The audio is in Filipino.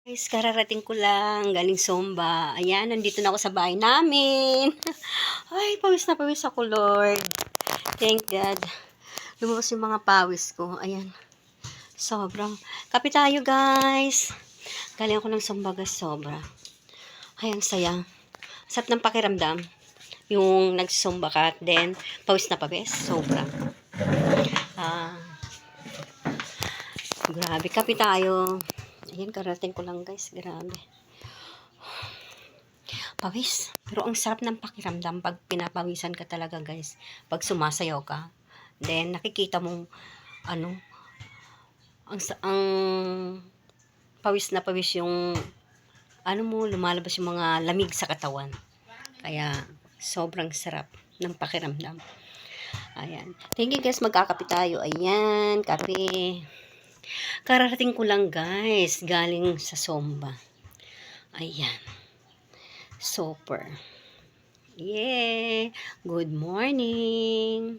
Guys, kararating ko lang, galing Zumba. Ayan, nandito na ako sa bahay namin. Ay, pawis na pawis ako, Lord. Thank God. Lumabas yung mga pawis ko. Ayan. Sobrang. Kape tayo, guys. Galing ako ng Zumba, guys. Sobra. Ayan, saya. Sarap ng pakiramdam. Yung nag-Zumba ka, then, pawis na pawis. Sobra. Grabe. Kape tayo. Ayan, karating ko lang, guys. Grabe. Pawis. Pero ang sarap ng pakiramdam pag pinapawisan ka talaga, guys. Pag sumasayaw ka. Then, nakikita mong, ang pawis na pawis yung, lumalabas yung mga lamig sa katawan. Kaya, sobrang sarap ng pakiramdam. Ayan. Thank you, guys. Magkakape tayo. Ayan, kape. Kararating ko lang, guys. Galing sa Zumba. Ayan. Super. Yeah. Good morning.